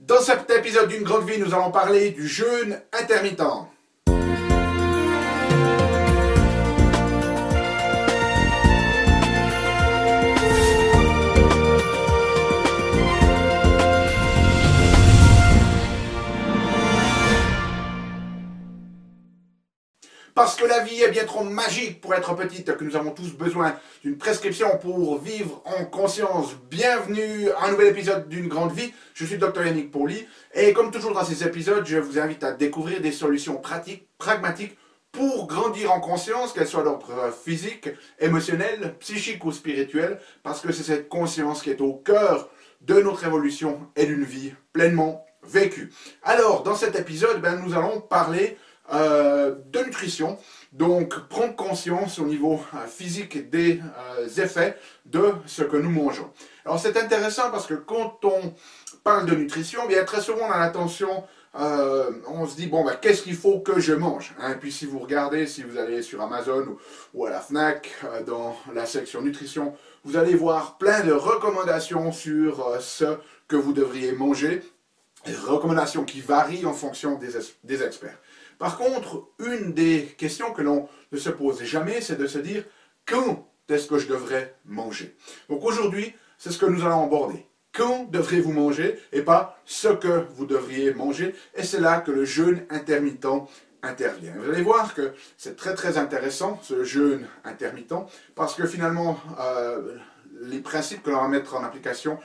Dans cet épisode d'une grande vie, nous allons parler du jeûne intermittent. Parce que la vie est bien trop magique pour être petite, que nous avons tous besoin d'une prescription pour vivre en conscience. Bienvenue à un nouvel épisode d'une grande vie. Je suis le Dr Yannick Pauli et comme toujours dans ces épisodes, je vous invite à découvrir des solutions pratiques, pragmatiques pour grandir en conscience, qu'elles soient d'ordre physique, émotionnel, psychique ou spirituel, parce que c'est cette conscience qui est au cœur de notre évolution et d'une vie pleinement vécue. Alors, dans cet épisode, nous allons parler de nutrition, donc prendre conscience au niveau physique des effets de ce que nous mangeons. Alors c'est intéressant parce que quand on parle de nutrition, bien très souvent on a l'intention, on se dit bon qu'est-ce qu'il faut que je mange, hein? Et puis si vous regardez, si vous allez sur Amazon ou à la Fnac, dans la section nutrition, vous allez voir plein de recommandations sur ce que vous devriez manger, des recommandations qui varient en fonction des experts. Par contre, une des questions que l'on ne se pose jamais, c'est de se dire quand est-ce que je devrais manger. Donc aujourd'hui, c'est ce que nous allons aborder. Quand devrez-vous manger et pas ce que vous devriez manger. Et c'est là que le jeûne intermittent intervient. Vous allez voir que c'est très intéressant ce jeûne intermittent parce que finalement, les principes que l'on va mettre en application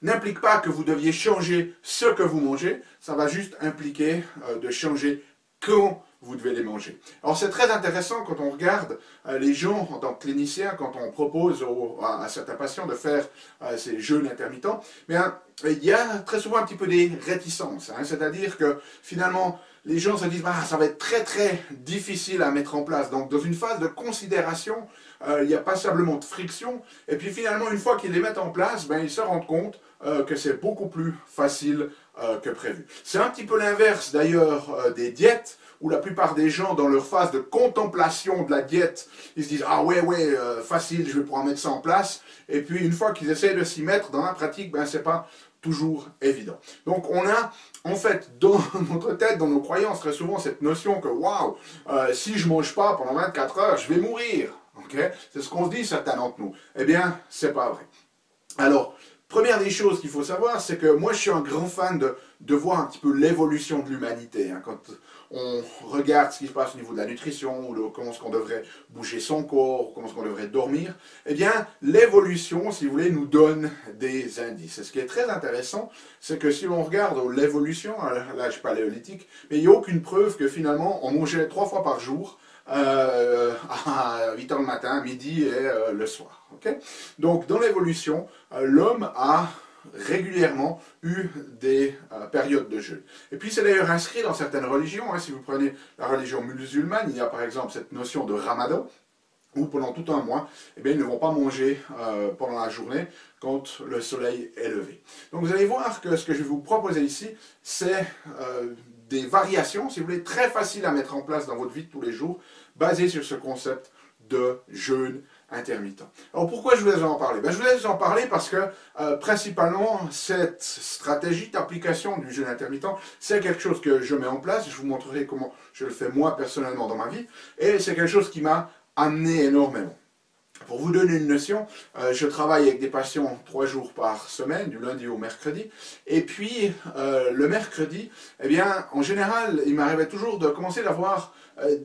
n'implique pas que vous deviez changer ce que vous mangez, ça va juste impliquer de changer quand vous devez les manger. Alors c'est très intéressant quand on regarde les gens en tant que cliniciens, quand on propose à certains patients de faire ces jeûnes intermittents, mais il y a très souvent un petit peu des réticences, hein, c'est-à-dire que finalement les gens se disent ça va être très difficile à mettre en place. Donc dans une phase de considération, il y a passablement de friction, et puis finalement une fois qu'ils les mettent en place, ils se rendent compte que c'est beaucoup plus facile que prévu. C'est un petit peu l'inverse d'ailleurs des diètes, où la plupart des gens dans leur phase de contemplation de la diète, ils se disent facile, je vais pouvoir mettre ça en place, et puis une fois qu'ils essaient de s'y mettre dans la pratique, c'est pas toujours évident. Donc on a en fait dans notre tête, dans nos croyances très souvent cette notion que si je mange pas pendant 24 heures, je vais mourir. Okay, c'est ce qu'on se dit certains d'entre nous. Eh bien, c'est pas vrai. Alors, première des choses qu'il faut savoir, c'est que moi je suis un grand fan de voir un petit peu l'évolution de l'humanité. Hein, quand on regarde ce qui se passe au niveau de la nutrition, ou comment est-ce qu'on devrait bouger son corps, ou comment est-ce qu'on devrait dormir, eh bien l'évolution, si vous voulez, nous donne des indices. Et ce qui est très intéressant, c'est que si on regarde l'évolution à l'âge paléolithique, mais il n'y a aucune preuve que finalement on mangeait 3 fois par jour, à 8 h le matin, midi et le soir. Okay, donc dans l'évolution, l'homme a régulièrement eu des périodes de jeûne. Et puis c'est d'ailleurs inscrit dans certaines religions, hein, si vous prenez la religion musulmane, il y a par exemple cette notion de ramadan, où pendant tout un mois, ils ne vont pas manger pendant la journée quand le soleil est levé. Donc vous allez voir que ce que je vais vous proposer ici, c'est des variations, si vous voulez, très faciles à mettre en place dans votre vie de tous les jours, basées sur ce concept de jeûne intermittent. Alors pourquoi je voulais en parler? Je voulais en parler parce que principalement cette stratégie d'application du jeûne intermittent, c'est quelque chose que je mets en place, je vous montrerai comment je le fais moi personnellement dans ma vie, et c'est quelque chose qui m'a amené énormément. Pour vous donner une notion, je travaille avec des patients 3 jours par semaine, du lundi au mercredi, et puis le mercredi, en général, il m'arrivait toujours de commencer d'avoir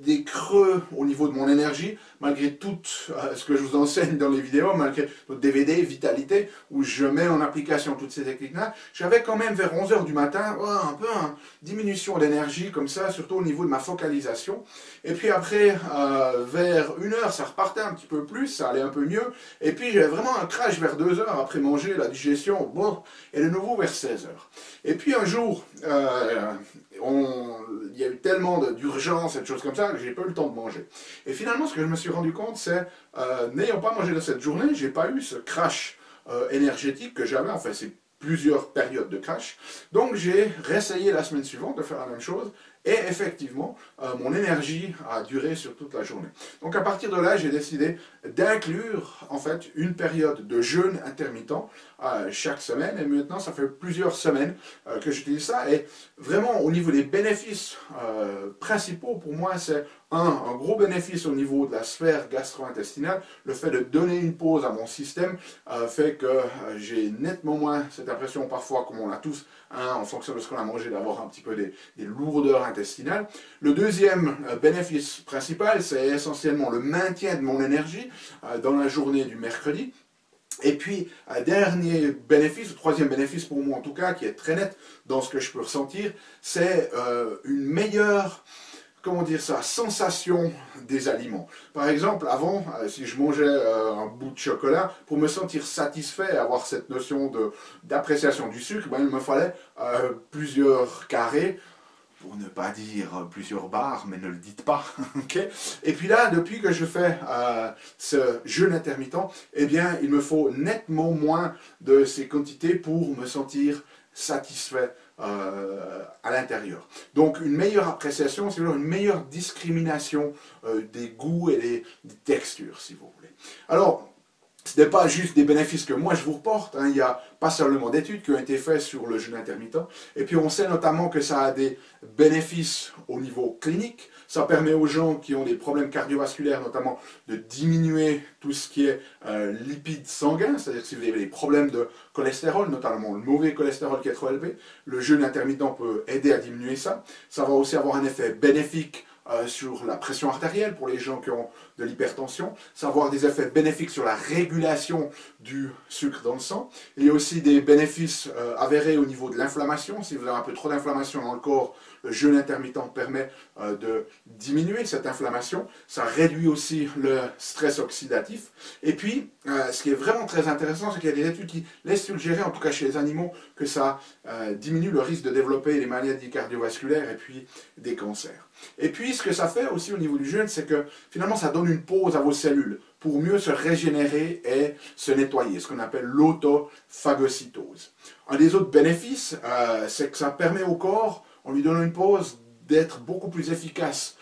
des creux au niveau de mon énergie, malgré tout ce que je vous enseigne dans les vidéos, malgré notre DVD Vitalité, où je mets en application toutes ces techniques-là, j'avais quand même vers 11 h du matin, un peu une diminution d'énergie comme ça, surtout au niveau de ma focalisation. Et puis après, vers 1 h, ça repartait un petit peu plus, ça allait un peu mieux. Et puis j'avais vraiment un crash vers 2 h après manger, la digestion, et de nouveau vers 16 h. Et puis un jour, il y a eu tellement d'urgence et de choses comme ça que j'ai pas eu le temps de manger. Et finalement, ce que je me suis rendu compte, c'est n'ayant pas mangé de cette journée, j'ai pas eu ce crash énergétique que j'avais, c'est plusieurs périodes de crash. Donc j'ai réessayé la semaine suivante de faire la même chose, Et effectivement, mon énergie a duré sur toute la journée. Donc à partir de là, j'ai décidé d'inclure en fait une période de jeûne intermittent chaque semaine. Et maintenant, ça fait plusieurs semaines que j'utilise ça. Et vraiment, au niveau des bénéfices principaux, pour moi, c'est un gros bénéfice au niveau de la sphère gastro-intestinale. Le fait de donner une pause à mon système fait que j'ai nettement moins cette impression parfois, comme on a tous, en fonction de ce qu'on a mangé, d'avoir un petit peu des lourdeurs intestinales. Le deuxième bénéfice principal, c'est essentiellement le maintien de mon énergie dans la journée du mercredi. Et puis, dernier bénéfice, le troisième bénéfice pour moi en tout cas, qui est très net dans ce que je peux ressentir, c'est une meilleure, comment dire ça, sensation des aliments. Par exemple, avant, si je mangeais un bout de chocolat, pour me sentir satisfait et avoir cette notion d'appréciation du sucre, ben, il me fallait plusieurs carrés, pour ne pas dire plusieurs barres, mais ne le dites pas. Okay. Et puis là, depuis que je fais ce jeûne intermittent, eh bien, il me faut nettement moins de ces quantités pour me sentir satisfait à l'intérieur. Donc une meilleure appréciation, c'est une meilleure discrimination des goûts et des textures, si vous voulez. Alors, ce n'est pas juste des bénéfices que moi je vous reporte, hein. Il y a pas seulement d'études qui ont été faites sur le jeûne intermittent, et puis on sait notamment que ça a des bénéfices au niveau clinique. Ça permet aux gens qui ont des problèmes cardiovasculaires notamment de diminuer tout ce qui est lipides sanguins, c'est-à-dire que si vous avez des problèmes de cholestérol, notamment le mauvais cholestérol qui est trop élevé, le jeûne intermittent peut aider à diminuer ça. Ça va aussi avoir un effet bénéfique sur la pression artérielle pour les gens qui ont de l'hypertension, ça va avoir des effets bénéfiques sur la régulation du sucre dans le sang. Il y a aussi des bénéfices avérés au niveau de l'inflammation. Si vous avez un peu trop d'inflammation dans le corps, le jeûne intermittent permet de diminuer cette inflammation. Ça réduit aussi le stress oxydatif. Et puis, ce qui est vraiment très intéressant, c'est qu'il y a des études qui laissent suggérer, en tout cas chez les animaux, que ça diminue le risque de développer des maladies cardiovasculaires et puis des cancers. Et puis, ce que ça fait aussi au niveau du jeûne, c'est que finalement, ça donne une pause à vos cellules pour mieux se régénérer et se nettoyer, ce qu'on appelle l'autophagocytose. Un des autres bénéfices, c'est que ça permet au corps, en lui donnant une pause, d'être beaucoup plus efficace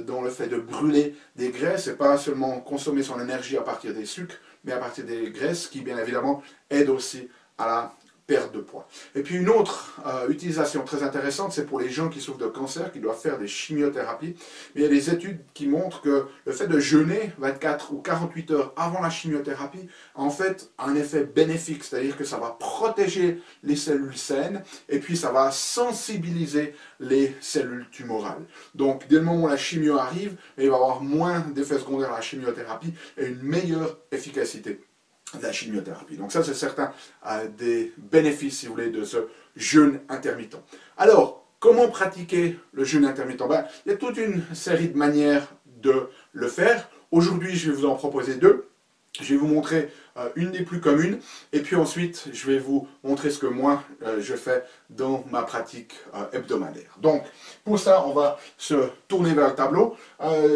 dans le fait de brûler des graisses et pas seulement consommer son énergie à partir des sucres, mais à partir des graisses qui, bien évidemment, aident aussi à la perte de poids. Et puis une autre utilisation très intéressante, c'est pour les gens qui souffrent de cancer, qui doivent faire des chimiothérapies. Mais il y a des études qui montrent que le fait de jeûner 24 ou 48 heures avant la chimiothérapie, en fait, a un effet bénéfique, c'est-à-dire que ça va protéger les cellules saines et puis ça va sensibiliser les cellules tumorales. Donc, dès le moment où la chimio arrive, il va y avoir moins d'effets secondaires à la chimiothérapie et une meilleure efficacité de la chimiothérapie. Donc ça, c'est certain des bénéfices, si vous voulez, de ce jeûne intermittent. Alors, comment pratiquer le jeûne intermittent? Ben, il y a toute une série de manières de le faire. Aujourd'hui, je vais vous en proposer deux. Je vais vous montrer une des plus communes, et puis ensuite, je vais vous montrer ce que moi, je fais dans ma pratique hebdomadaire. Donc, pour ça, on va se tourner vers le tableau.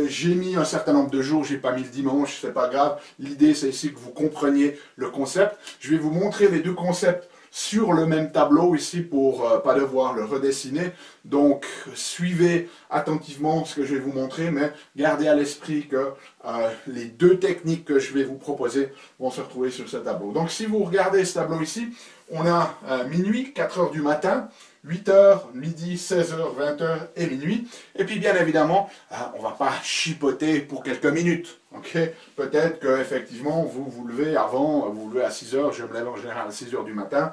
J'ai mis un certain nombre de jours, j'ai pas mis le dimanche, c'est pas grave. L'idée, c'est ici que vous compreniez le concept. Je vais vous montrer les deux concepts sur le même tableau ici pour pas devoir le redessiner. Donc suivez attentivement ce que je vais vous montrer, mais gardez à l'esprit que les deux techniques que je vais vous proposer vont se retrouver sur ce tableau. Donc si vous regardez ce tableau ici, on a minuit, 4 heures du matin, 8 heures, midi, 16 heures, 20 heures et minuit. Et puis bien évidemment, on ne va pas chipoter pour quelques minutes. Okay. Peut-être qu'effectivement, vous vous levez avant, vous vous levez à 6 heures, je me lève en général à 6 heures du matin.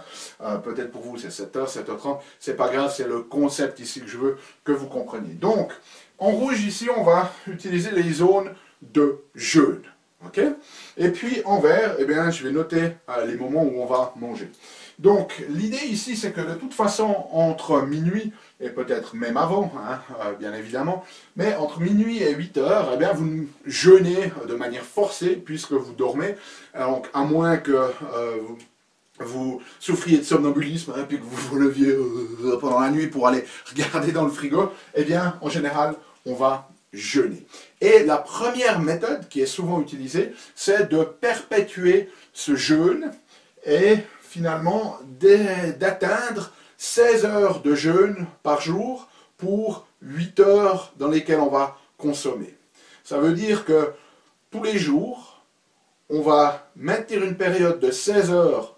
Peut-être pour vous c'est 7 heures, 7h30. C'est pas grave, c'est le concept ici que je veux que vous compreniez. Donc, en rouge ici, on va utiliser les zones de jeûne. Okay. Et puis en vert, eh bien, je vais noter les moments où on va manger. Donc l'idée ici, c'est que de toute façon, entre minuit, et peut-être même avant, hein, bien évidemment, mais entre minuit et 8 heures, eh bien, vous jeûnez de manière forcée, puisque vous dormez, donc à moins que vous souffriez de somnambulisme, hein, puis que vous vous leviez pendant la nuit pour aller regarder dans le frigo, eh bien, en général, on va jeûner. Et la première méthode qui est souvent utilisée, c'est de perpétuer ce jeûne et finalement d'atteindre 16 heures de jeûne par jour pour 8 heures dans lesquelles on va consommer. Ça veut dire que tous les jours, on va maintenir une période de 16 heures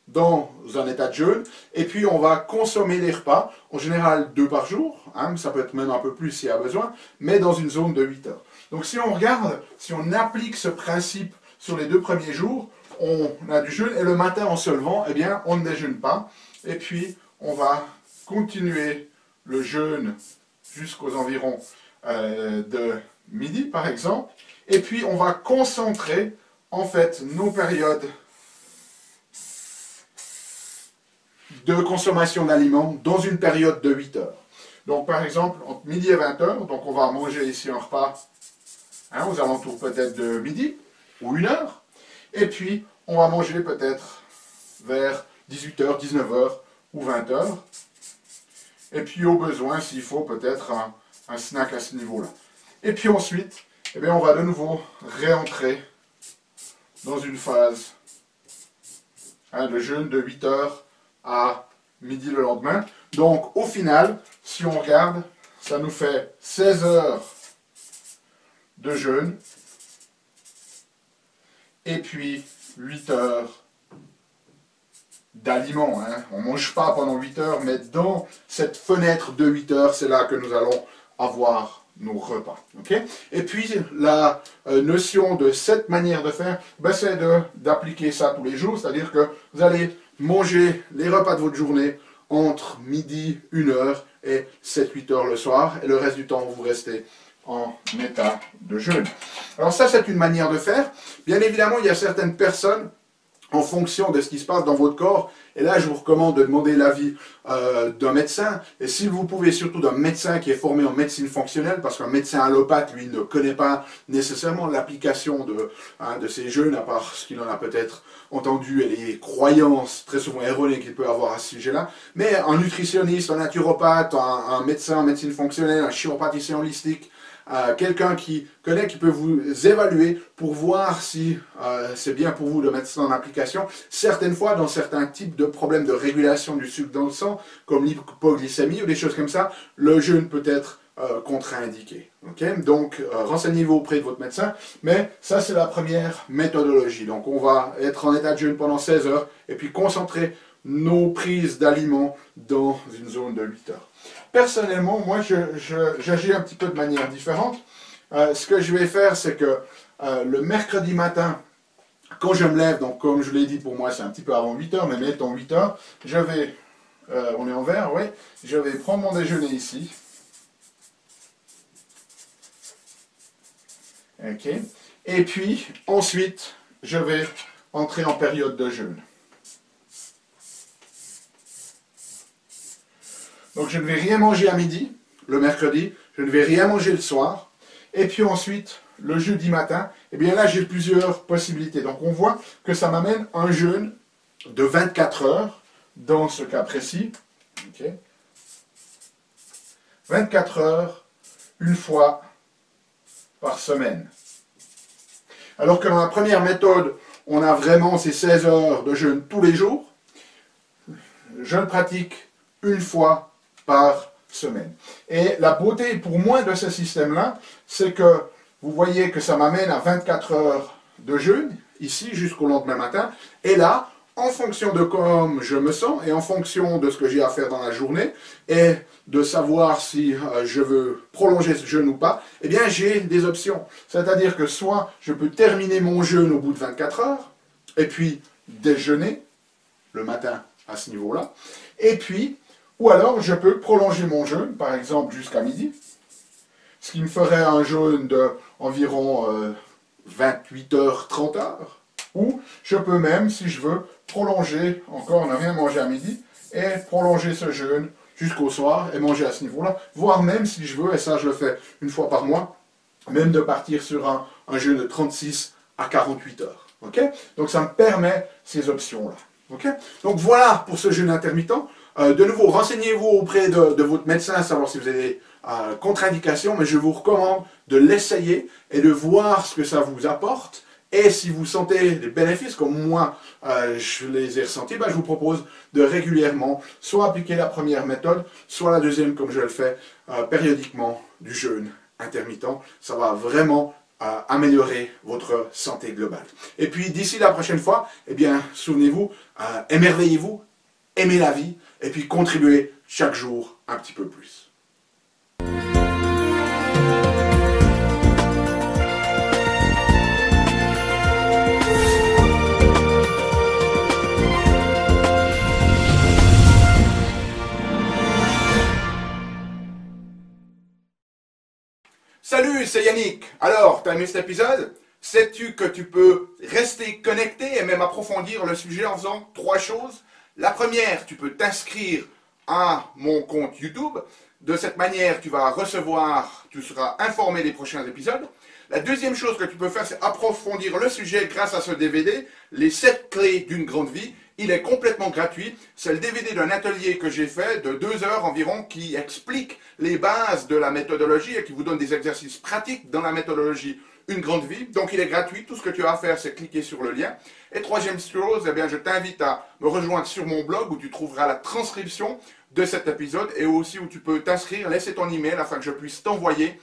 dans un état de jeûne, et puis on va consommer les repas, en général 2 par jour, hein, ça peut être même un peu plus s'il y a besoin, mais dans une zone de 8 heures. Donc si on regarde, si on applique ce principe sur les 2 premiers jours, on a du jeûne, et le matin en se levant, eh bien, on ne déjeune pas, et puis on va continuer le jeûne jusqu'aux environs de midi, par exemple, et puis on va concentrer, en fait, nos périodes de consommation d'aliments dans une période de 8 heures. Donc par exemple, entre midi et 20 heures, donc on va manger ici un repas aux alentours peut-être de midi ou 1 heure, et puis on va manger peut-être vers 18 heures, 19 heures ou 20 heures, et puis au besoin, s'il faut, peut-être un snack à ce niveau-là. Et puis ensuite, eh bien, on va de nouveau réentrer dans une phase de jeûne de 8 heures à midi le lendemain. Donc au final, si on regarde, ça nous fait 16 heures de jeûne et puis 8 heures d'aliments. Hein. On ne mange pas pendant 8 heures, mais dans cette fenêtre de 8 heures, c'est là que nous allons avoir nos repas. Okay? Et puis la notion de cette manière de faire, ben, c'est d'appliquer ça tous les jours, c'est-à-dire que vous allez manger les repas de votre journée entre midi, 1 heure et 7-8 heures le soir, et le reste du temps, vous restez en état de jeûne. Alors ça, c'est une manière de faire. Bien évidemment, il y a certaines personnes, en fonction de ce qui se passe dans votre corps, et là, je vous recommande de demander l'avis d'un médecin, et si vous pouvez, surtout d'un médecin qui est formé en médecine fonctionnelle, parce qu'un médecin allopathe, lui, ne connaît pas nécessairement l'application de ces jeûnes, à part ce qu'il en a peut-être entendu, et les croyances très souvent erronées qu'il peut avoir à ce sujet-là, mais un nutritionniste, un naturopathe, un médecin en médecine fonctionnelle, un chiropraticien holistique, quelqu'un qui connaît, qui peut vous évaluer pour voir si c'est bien pour vous de mettre ça en application. Certaines fois, dans certains types de problèmes de régulation du sucre dans le sang, comme l'hypoglycémie ou des choses comme ça, le jeûne peut être contre-indiqué. Okay? Donc, renseignez-vous auprès de votre médecin, mais ça, c'est la première méthodologie. Donc, on va être en état de jeûne pendant 16 heures et puis concentrer nos prises d'aliments dans une zone de 8 heures. Personnellement, moi, j'agis un petit peu de manière différente. Ce que je vais faire, c'est que le mercredi matin, quand je me lève, donc comme je l'ai dit, pour moi, c'est un petit peu avant 8 heures, mais mettons 8 heures, je vais, on est en vert, oui, je vais prendre mon déjeuner ici. Ok. Et puis, ensuite, je vais entrer en période de jeûne. Donc je ne vais rien manger à midi, le mercredi, je ne vais rien manger le soir, et puis ensuite, le jeudi matin, eh bien là j'ai plusieurs possibilités. Donc on voit que ça m'amène un jeûne de 24 heures, dans ce cas précis. Okay. 24 heures, une fois par semaine. Alors que dans la première méthode, on a vraiment ces 16 heures de jeûne tous les jours. Je le pratique une fois par semaine. Et la beauté pour moi de ce système-là, c'est que vous voyez que ça m'amène à 24 heures de jeûne, ici jusqu'au lendemain matin, et là, en fonction de comment je me sens, et en fonction de ce que j'ai à faire dans la journée, et de savoir si je veux prolonger ce jeûne ou pas, eh bien j'ai des options. C'est-à-dire que soit je peux terminer mon jeûne au bout de 24 heures, et puis déjeuner, le matin à ce niveau-là, et puis ou alors, je peux prolonger mon jeûne, par exemple, jusqu'à midi, ce qui me ferait un jeûne d'environ 28 heures, 30 heures. Ou je peux même, si je veux, prolonger, encore ne rien manger à midi, et prolonger ce jeûne jusqu'au soir, et manger à ce niveau-là. Voire même, si je veux, et ça je le fais une fois par mois, même de partir sur un jeûne de 36 à 48 heures. Okay? Donc ça me permet ces options-là. Okay? Donc voilà pour ce jeûne intermittent. De nouveau, renseignez-vous auprès de votre médecin à savoir si vous avez des contre-indications, mais je vous recommande de l'essayer et de voir ce que ça vous apporte. Et si vous sentez des bénéfices, comme moi je les ai ressentis, je vous propose de régulièrement soit appliquer la première méthode, soit la deuxième, comme je le fais périodiquement, du jeûne intermittent. Ça va vraiment améliorer votre santé globale. Et puis d'ici la prochaine fois, eh bien, souvenez-vous, émerveillez-vous, aimez la vie, et puis contribuez chaque jour un petit peu plus. Salut, c'est Yannick. Alors, t'as aimé cet épisode? Sais-tu que tu peux rester connecté et même approfondir le sujet en faisant 3 choses? La première, tu peux t'inscrire à mon compte YouTube. De cette manière, tu vas recevoir, tu seras informé des prochains épisodes. La deuxième chose que tu peux faire, c'est approfondir le sujet grâce à ce DVD, les 7 clés d'une grande vie. Il est complètement gratuit. C'est le DVD d'un atelier que j'ai fait de 2 heures environ qui explique les bases de la méthodologie et qui vous donne des exercices pratiques dans la méthodologie Une Grande Vie. Donc il est gratuit. Tout ce que tu as à faire, c'est cliquer sur le lien. Et troisième chose, eh bien, je t'invite à me rejoindre sur mon blog où tu trouveras la transcription de cet épisode et aussi où tu peux t'inscrire, laisser ton email afin que je puisse t'envoyer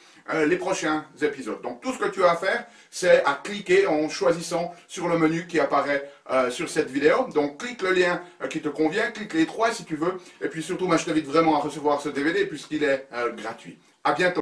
les prochains épisodes. Donc tout ce que tu as à faire, c'est à cliquer en choisissant sur le menu qui apparaît sur cette vidéo. Donc clique le lien qui te convient, clique les 3 si tu veux. Et puis surtout, moi, je t'invite vraiment à recevoir ce DVD puisqu'il est gratuit. À bientôt.